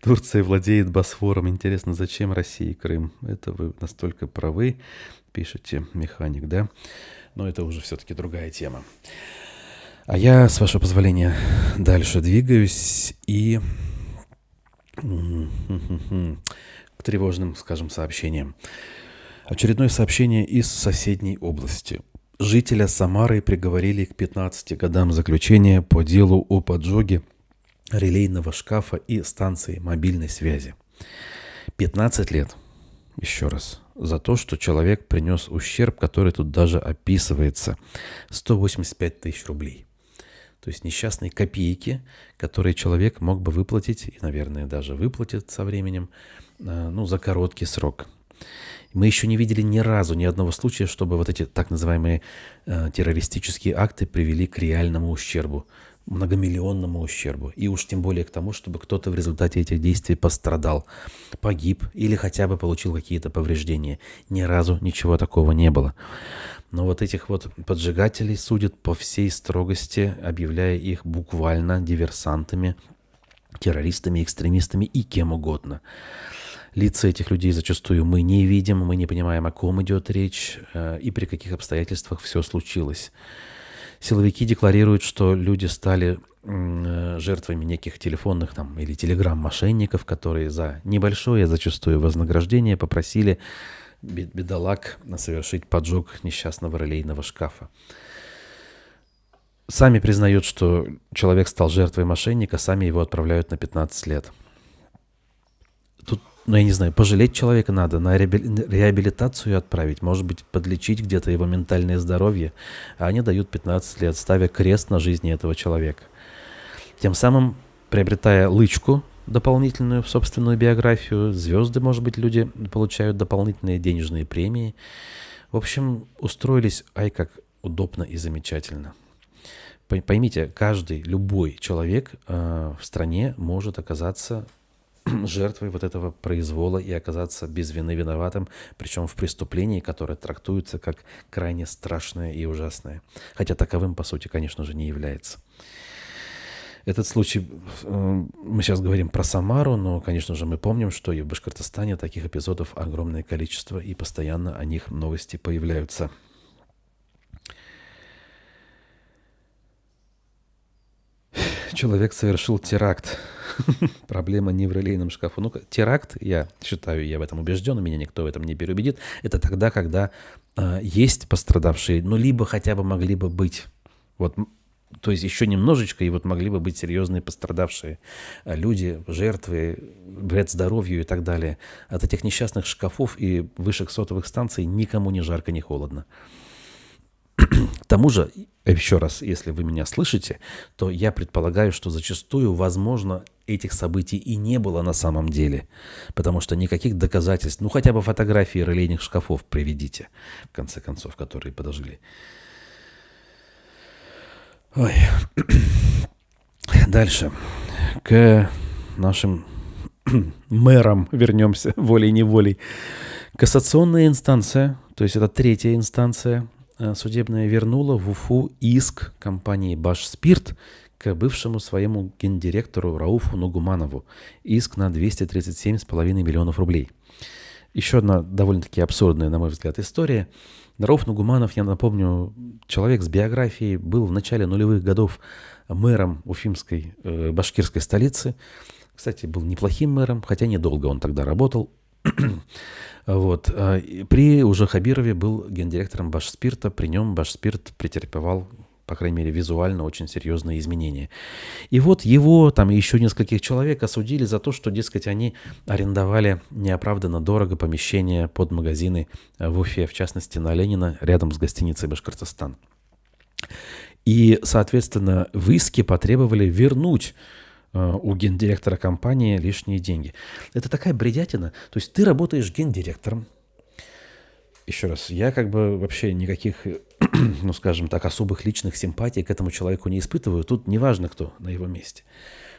Турция владеет Босфором. Интересно, зачем России Крым? Это вы настолько правы, пишете, механик, да? Но это уже все-таки другая тема. А я, с вашего позволения, дальше двигаюсь и к тревожным, скажем, сообщениям. Очередное сообщение из соседней области. Жителя Самары приговорили к 15 годам заключения по делу о поджоге релейного шкафа и станции мобильной связи. 15 лет, еще раз, за то, что человек принес ущерб, который тут даже описывается. 185 тысяч рублей. То есть несчастные копейки, которые человек мог бы выплатить, и, наверное, даже выплатит со временем, ну, за короткий срок. Мы еще не видели ни разу, ни одного случая, чтобы вот эти так называемые террористические акты привели к реальному ущербу, многомиллионному ущербу. И уж тем более к тому, чтобы кто-то в результате этих действий пострадал, погиб или хотя бы получил какие-то повреждения. Ни разу ничего такого не было. Но вот этих вот поджигателей судят по всей строгости, объявляя их буквально диверсантами, террористами, экстремистами и кем угодно. Лица этих людей зачастую мы не видим, мы не понимаем, о ком идет речь и при каких обстоятельствах все случилось. Силовики декларируют, что люди стали жертвами неких телефонных там, или телеграм-мошенников, которые за небольшое зачастую вознаграждение попросили бедолаг совершить поджог несчастного релейного шкафа. Сами признают, что человек стал жертвой мошенника, сами его отправляют на 15 лет. Тут, ну я не знаю, пожалеть человека надо, на реабилитацию отправить, может быть, подлечить где-то его ментальное здоровье, а они дают 15 лет, ставя крест на жизни этого человека. Тем самым, приобретая лычку дополнительную в собственную биографию, звезды, может быть, люди получают дополнительные денежные премии. В общем, устроились, ай, как удобно и замечательно. Поймите, каждый, любой человек в стране может оказаться жертвой вот этого произвола и оказаться без вины виноватым, причем в преступлении, которое трактуется как крайне страшное и ужасное. Хотя таковым, по сути, конечно же, не является. Этот случай, мы сейчас говорим про Самару, но, конечно же, мы помним, что и в Башкортостане таких эпизодов огромное количество, и постоянно о них новости появляются. Человек совершил теракт. Проблема не в релейном шкафу. Ну, теракт, я считаю, я в этом убежден, меня никто в этом не переубедит, это тогда, когда есть пострадавшие, ну, либо хотя бы могли бы быть. Вот, то есть еще немножечко, и вот могли бы быть серьезные пострадавшие люди, жертвы, вред здоровью и так далее. От этих несчастных шкафов и вышек сотовых станций никому не жарко, не холодно. К тому же, еще раз, если вы меня слышите, то я предполагаю, что зачастую, возможно, этих событий и не было на самом деле, потому что никаких доказательств, ну хотя бы фотографии релейных шкафов приведите, в конце концов, которые подожгли. Ой. Дальше. К нашим мэрам вернемся волей-неволей. Кассационная инстанция, то есть это третья инстанция, судебная, вернула в Уфу иск компании «Башспирт» к бывшему своему гендиректору Рауфу Нугуманову. Иск на 237,5 миллионов рублей. Еще одна довольно-таки абсурдная, на мой взгляд, история. Рауф Нугуманов, я напомню, человек с биографией, был в начале нулевых годов мэром уфимской, башкирской столицы. Кстати, был неплохим мэром, хотя недолго он тогда работал. Вот. При уже Хабирове был гендиректором Башспирта, при нем Башспирт претерпевал, по крайней мере, визуально очень серьезные изменения. И вот его, там и еще нескольких человек осудили за то, что, дескать, они арендовали неоправданно дорого помещения под магазины в Уфе, в частности, на Ленина, рядом с гостиницей «Башкортостан». И, соответственно, в иске потребовали вернуть у гендиректора компании лишние деньги. Это такая бредятина. То есть ты работаешь гендиректором. Еще раз, я как бы вообще никаких, ну скажем так, особых личных симпатий к этому человеку не испытываю. Тут неважно, кто на его месте.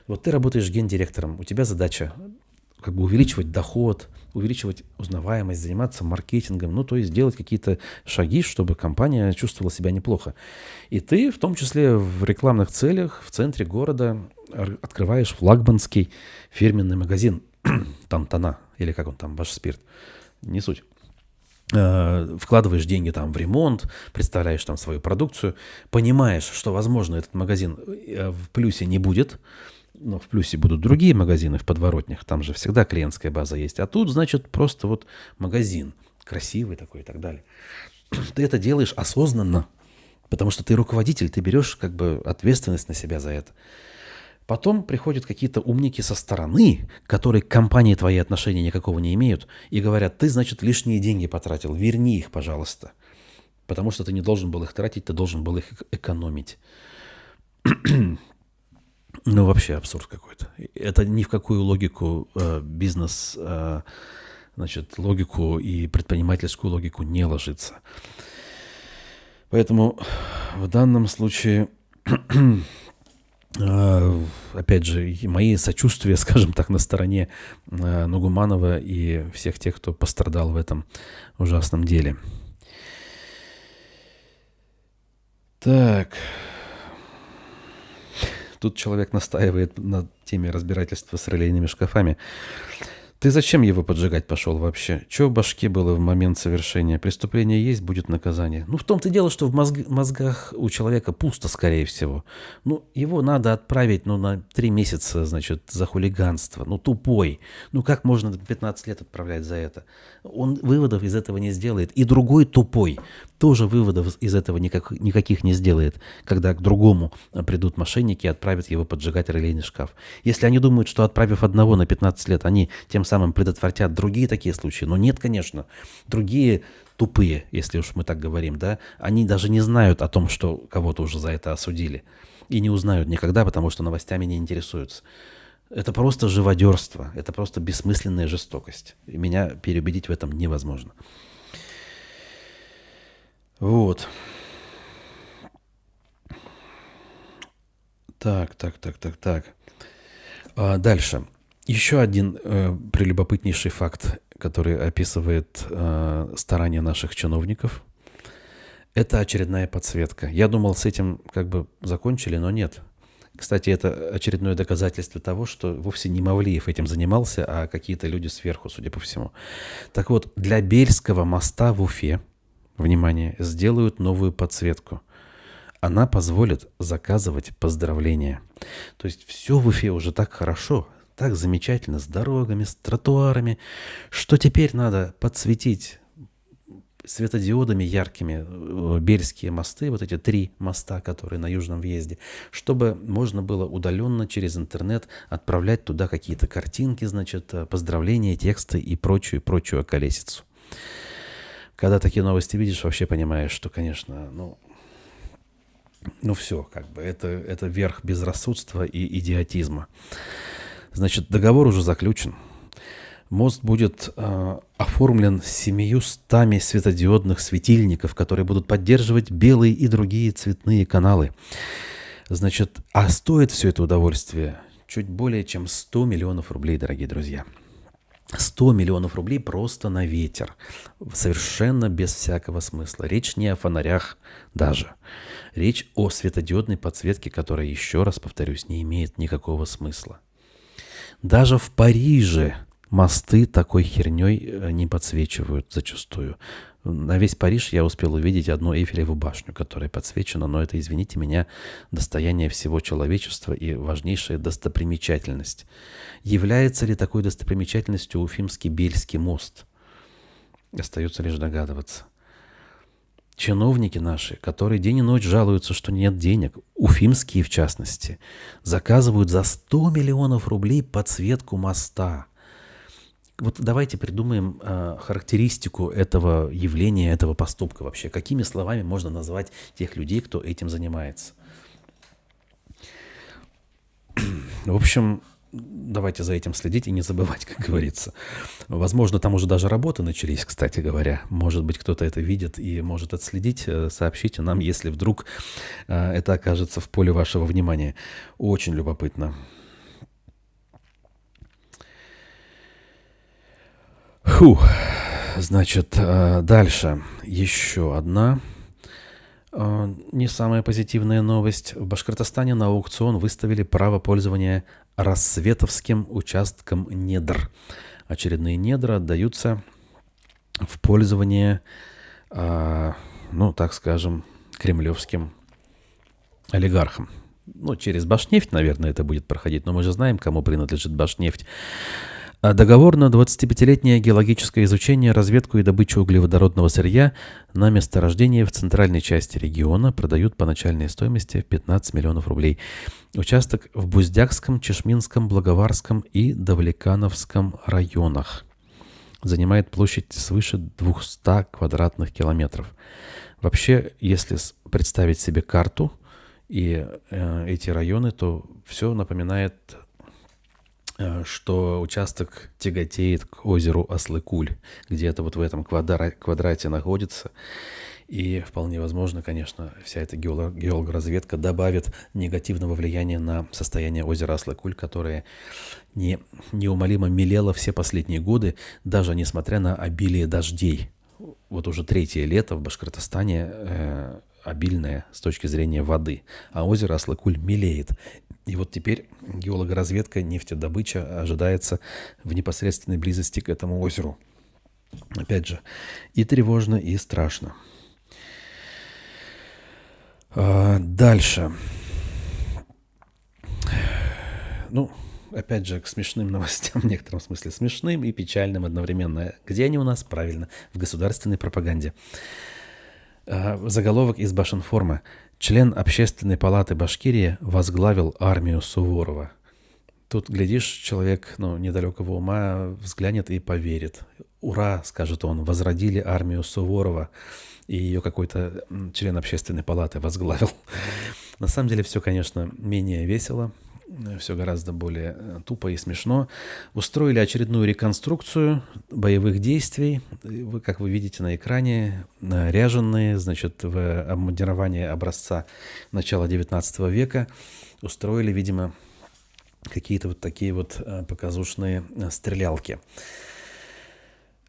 Вот ты работаешь гендиректором, у тебя задача как бы увеличивать доход, увеличивать узнаваемость, заниматься маркетингом, ну то есть делать какие-то шаги, чтобы компания чувствовала себя неплохо. И ты в том числе в рекламных целях в центре города открываешь флагманский фирменный магазин Тантана, или как он там, Башспирт, не суть. Вкладываешь деньги там в ремонт, представляешь там свою продукцию, понимаешь, что, возможно, этот магазин в плюсе не будет, но в плюсе будут другие магазины в подворотнях, там же всегда клиентская база есть, а тут, значит, просто вот магазин, красивый такой и так далее. Ты это делаешь осознанно, потому что ты руководитель, ты берешь как бы ответственность на себя за это. Потом приходят какие-то умники со стороны, которые к компании твои отношения никакого не имеют, и говорят, ты, значит, лишние деньги потратил, верни их, пожалуйста. Потому что ты не должен был их тратить, ты должен был их экономить. Ну, вообще абсурд какой-то. Это ни в какую логику бизнес, значит, логику и предпринимательскую логику не ложится. Поэтому в данном случае... Опять же, мои сочувствия, скажем так, на стороне Нугуманова и всех тех, кто пострадал в этом ужасном деле. Так. Тут человек настаивает на теме разбирательства с релейными шкафами. Ты зачем его поджигать пошел вообще? Че в башке было в момент совершения? Преступление есть, будет наказание. Ну, в том-то и дело, что в мозгах у человека пусто, скорее всего. Ну, его надо отправить, ну, на 3 месяца, значит, за хулиганство. Ну, тупой. Ну, как можно 15 лет отправлять за это? Он выводов из этого не сделает. И другой тупой тоже выводов из этого никаких не сделает, когда к другому придут мошенники и отправят его поджигать релейный шкаф. Если они думают, что отправив одного на 15 лет, они тем самым предотвратят другие такие случаи, но нет, конечно. Другие тупые, если уж мы так говорим, да, они даже не знают о том, что кого-то уже за это осудили. И не узнают никогда, потому что новостями не интересуются. Это просто живодерство, это просто бессмысленная жестокость. И меня переубедить в этом невозможно. Вот. Так. Дальше. Еще один прелюбопытнейший факт, который описывает старания наших чиновников. Это очередная подсветка. Я думал, с этим как бы закончили, но нет. Кстати, это очередное доказательство того, что вовсе не Мавлиев этим занимался, а какие-то люди сверху, судя по всему. Так вот, для Бельского моста в Уфе, внимание, сделают новую подсветку. Она позволит заказывать поздравления. То есть все в Уфе уже так хорошо, так замечательно, с дорогами, с тротуарами, что теперь надо подсветить светодиодами яркими Бельские мосты, вот эти 3 моста, которые на южном въезде, чтобы можно было удаленно через интернет отправлять туда какие-то картинки, значит, поздравления, тексты и прочую околесицу. Когда такие новости видишь, вообще понимаешь, что, конечно, ну все, как бы, это верх безрассудства и идиотизма. Значит, договор уже заключен. Мост будет оформлен 700 светодиодных светильников, которые будут поддерживать белые и другие цветные каналы. Значит, а стоит все это удовольствие чуть более чем 100 миллионов рублей, дорогие друзья. 100 миллионов рублей просто на ветер. Совершенно без всякого смысла. Речь не о фонарях даже. Речь о светодиодной подсветке, которая, еще раз повторюсь, не имеет никакого смысла. Даже в Париже мосты такой херней не подсвечивают зачастую. На весь Париж я успел увидеть одну Эйфелеву башню, которая подсвечена, но это, извините меня, достояние всего человечества и важнейшая достопримечательность. Является ли такой достопримечательностью Уфимский Бельский мост? Остается лишь догадываться. Чиновники наши, которые день и ночь жалуются, что нет денег, уфимские в частности, заказывают за 100 миллионов рублей подсветку моста. Вот давайте придумаем характеристику этого явления, этого поступка вообще. Какими словами можно назвать тех людей, кто этим занимается? В общем, давайте за этим следить и не забывать, как говорится. Возможно, там уже даже работы начались, кстати говоря. Может быть, кто-то это видит и может отследить. Сообщите нам, если вдруг это окажется в поле вашего внимания. Очень любопытно. Значит, дальше еще одна не самая позитивная новость. В Башкортостане на аукцион выставили право пользования Рассветовским участком недр. Очередные недра отдаются в пользование, так скажем, кремлевским олигархам. Через Башнефть, наверное, это будет проходить, но мы же знаем, кому принадлежит Башнефть. Договор на 25-летнее геологическое изучение, разведку и добычу углеводородного сырья на месторождении в центральной части региона продают по начальной стоимости 15 миллионов рублей. Участок в Буздякском, Чешминском, Благоварском и Давлекановском районах. Занимает площадь свыше 200 квадратных километров. Вообще, если представить себе карту и эти районы, то все напоминает, что участок тяготеет к озеру Аслыкуль, где-то вот в этом квадрате находится. И вполне возможно, конечно, вся эта геологоразведка добавит негативного влияния на состояние озера Аслыкуль, которое неумолимо мелело все последние годы, даже несмотря на обилие дождей. Вот уже 3-е лето в Башкортостане обильное с точки зрения воды, а озеро Аслыкуль мелеет. И вот теперь геологоразведка, нефтедобыча ожидается в непосредственной близости к этому озеру. Опять же, и тревожно, и страшно. Дальше. Ну, опять же, к смешным новостям, в некотором смысле смешным и печальным одновременно. Где они у нас? Правильно, в государственной пропаганде. Заголовок из Башинформа. Член Общественной палаты Башкирии возглавил армию Суворова. Тут, глядишь, человек недалекого ума взглянет и поверит. Ура, скажет он, возродили армию Суворова. И ее какой-то член Общественной палаты возглавил. На самом деле все, конечно, менее весело. Все гораздо более тупо и смешно. Устроили очередную реконструкцию боевых действий. Вы, как вы видите на экране, ряженые, значит, в обмундировании образца начала 19 века. Устроили, видимо, какие-то вот такие вот показушные стрелялки.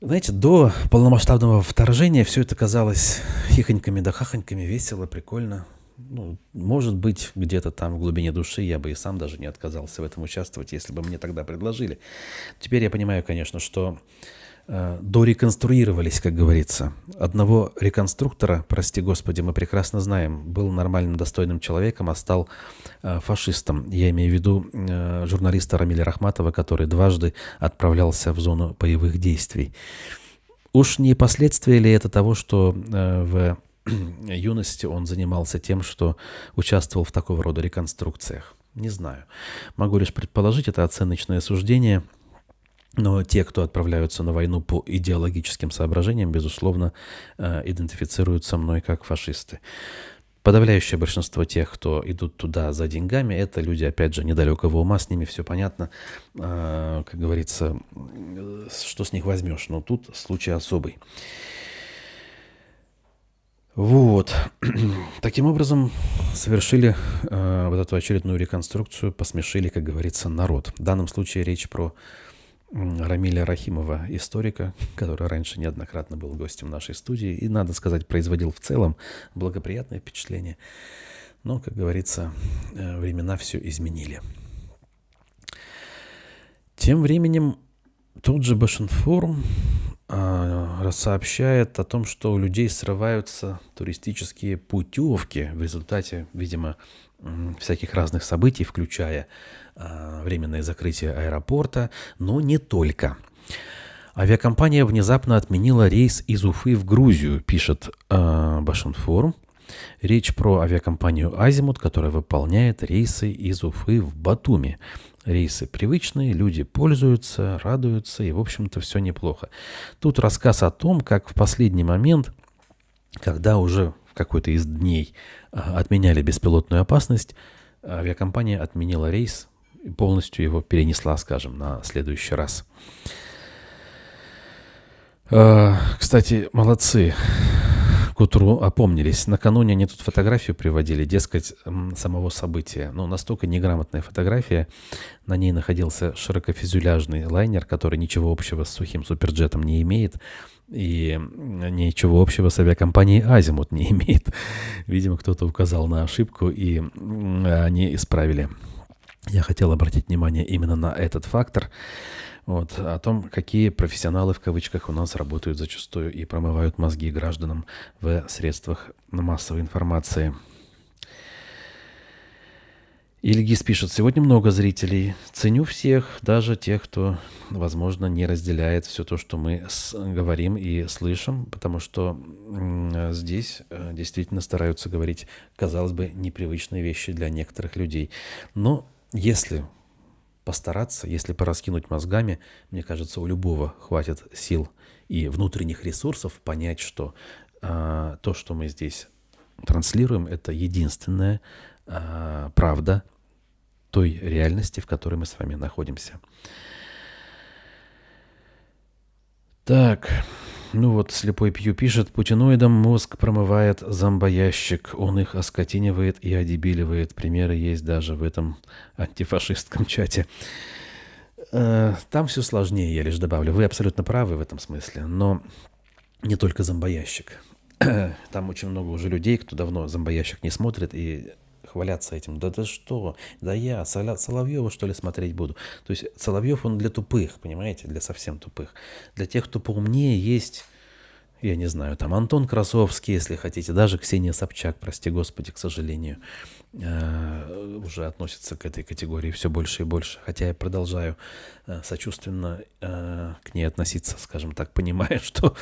Знаете, до полномасштабного вторжения все это казалось хихоньками да хахоньками, весело, прикольно. Может быть, где-то там в глубине души я бы и сам даже не отказался в этом участвовать, если бы мне тогда предложили. Теперь я понимаю, конечно, что дореконструировались, как говорится. Одного реконструктора, прости господи, мы прекрасно знаем, был нормальным, достойным человеком, а стал фашистом. Я имею в виду журналиста Рамиля Рахматова, который дважды отправлялся в зону боевых действий. Уж не последствия ли это того, что в юности он занимался тем, что участвовал в такого рода реконструкциях? Не знаю. Могу лишь предположить, это оценочное суждение. Но те, кто отправляются на войну по идеологическим соображениям, безусловно, идентифицируют со мной как фашисты. Подавляющее большинство тех, кто идут туда за деньгами, это люди, опять же, недалекого ума, с ними все понятно. Как говорится, что с них возьмешь. Но тут случай особый. Вот. Таким образом, совершили вот эту очередную реконструкцию, посмешили, как говорится, народ. В данном случае речь про Рамиля Рахимова, историка, который раньше неоднократно был гостем нашей студии и, надо сказать, производил в целом благоприятное впечатление. Но, как говорится, времена все изменили. Тем временем тот же Башинформ сообщает о том, что у людей срываются туристические путевки в результате, видимо, всяких разных событий, включая временное закрытие аэропорта, но не только. Авиакомпания внезапно отменила рейс из Уфы в Грузию, пишет Башинформ. Речь про авиакомпанию «Азимут», которая выполняет рейсы из Уфы в Батуми. Рейсы привычные, люди пользуются, радуются, и, в общем-то, все неплохо. Тут рассказ о том, как в последний момент, когда уже в какой-то из дней отменяли беспилотную опасность, авиакомпания отменила рейс и полностью его перенесла, скажем, на следующий раз. Кстати, молодцы. К утру опомнились. Накануне они тут фотографию приводили, дескать, самого события. Настолько неграмотная фотография. На ней находился широкофюзеляжный лайнер, который ничего общего с сухим суперджетом не имеет. И ничего общего с авиакомпанией «Азимут» не имеет. Видимо, кто-то указал на ошибку, и они исправили. Я хотел обратить внимание именно на этот фактор. О том, какие профессионалы в кавычках у нас работают зачастую и промывают мозги гражданам в средствах массовой информации. Ильгиз пишет: сегодня много зрителей. Ценю всех, даже тех, кто, возможно, не разделяет все то, что мы говорим и слышим, потому что здесь действительно стараются говорить, казалось бы, непривычные вещи для некоторых людей. Но если постараться, если пораскинуть мозгами, мне кажется, у любого хватит сил и внутренних ресурсов понять, что то, что мы здесь транслируем, это единственная правда той реальности, в которой мы с вами находимся. Так, слепой Пью пишет: путиноидам мозг промывает зомбоящик, он их оскотинивает и одебиливает. Примеры есть даже в этом антифашистском чате. Там все сложнее, я лишь добавлю. Вы абсолютно правы в этом смысле, но не только зомбоящик. там очень много уже людей, кто давно зомбоящик не смотрит и хвалятся этим. Да ты что? Да я Соловьева, что ли, смотреть буду? То есть Соловьев, он для тупых, понимаете? Для совсем тупых. Для тех, кто поумнее, есть... Я не знаю, там Антон Красовский, если хотите, даже Ксения Собчак, прости господи, к сожалению, уже относится к этой категории все больше и больше. Хотя я продолжаю сочувственно к ней относиться, скажем так, понимая, что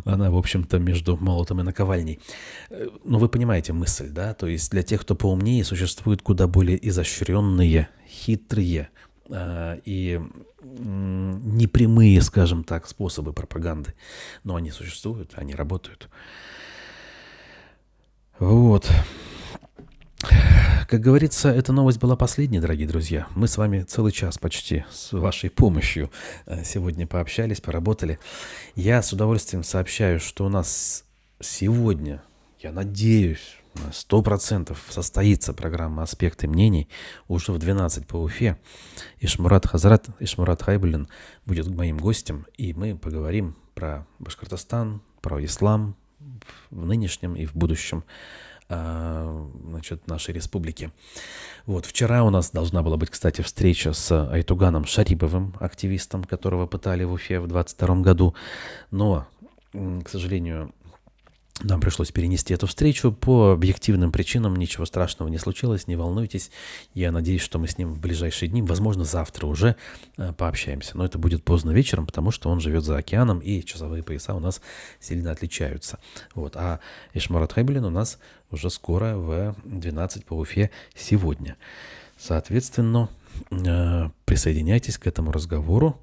она, в общем-то, между молотом и наковальней. Но вы понимаете мысль, да? То есть для тех, кто поумнее, существуют куда более изощренные, хитрые и непрямые, скажем так, способы пропаганды. Но они существуют, они работают. Вот. Как говорится, эта новость была последней, дорогие друзья. Мы с вами целый час почти с вашей помощью сегодня пообщались, поработали. Я с удовольствием сообщаю, что у нас сегодня, я надеюсь, на 100% состоится программа «Аспекты мнений» уже в 12 по Уфе. Ишмурат Хазрат, Ишмурат Хайбуллин будет моим гостем, и мы поговорим про Башкортостан, про ислам в нынешнем и в будущем нашей республики. Вот, вчера у нас должна была быть, кстати, встреча с Айтуганом Шариповым, активистом, которого пытали в Уфе в 22 году, но, к сожалению, нам пришлось перенести эту встречу по объективным причинам. Ничего страшного не случилось, не волнуйтесь. Я надеюсь, что мы с ним в ближайшие дни, возможно, завтра уже пообщаемся. Но это будет поздно вечером, потому что он живет за океаном, и часовые пояса у нас сильно отличаются. Вот. А Ишмурат Хайбуллин у нас уже скоро в 12 по Уфе сегодня. Соответственно, присоединяйтесь к этому разговору.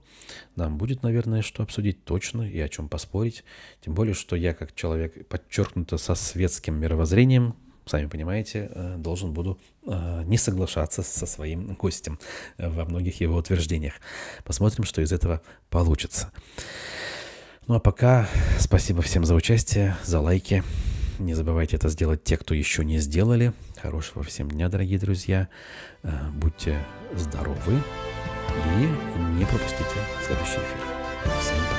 Нам будет, наверное, что обсудить точно и о чем поспорить. Тем более, что я, как человек, подчеркнуто со светским мировоззрением, сами понимаете, должен буду не соглашаться со своим гостем во многих его утверждениях. Посмотрим, что из этого получится. Ну а пока спасибо всем за участие, за лайки. Не забывайте это сделать те, кто еще не сделали. Хорошего всем дня, дорогие друзья. Будьте здоровы и не пропустите следующий эфир. Всем пока.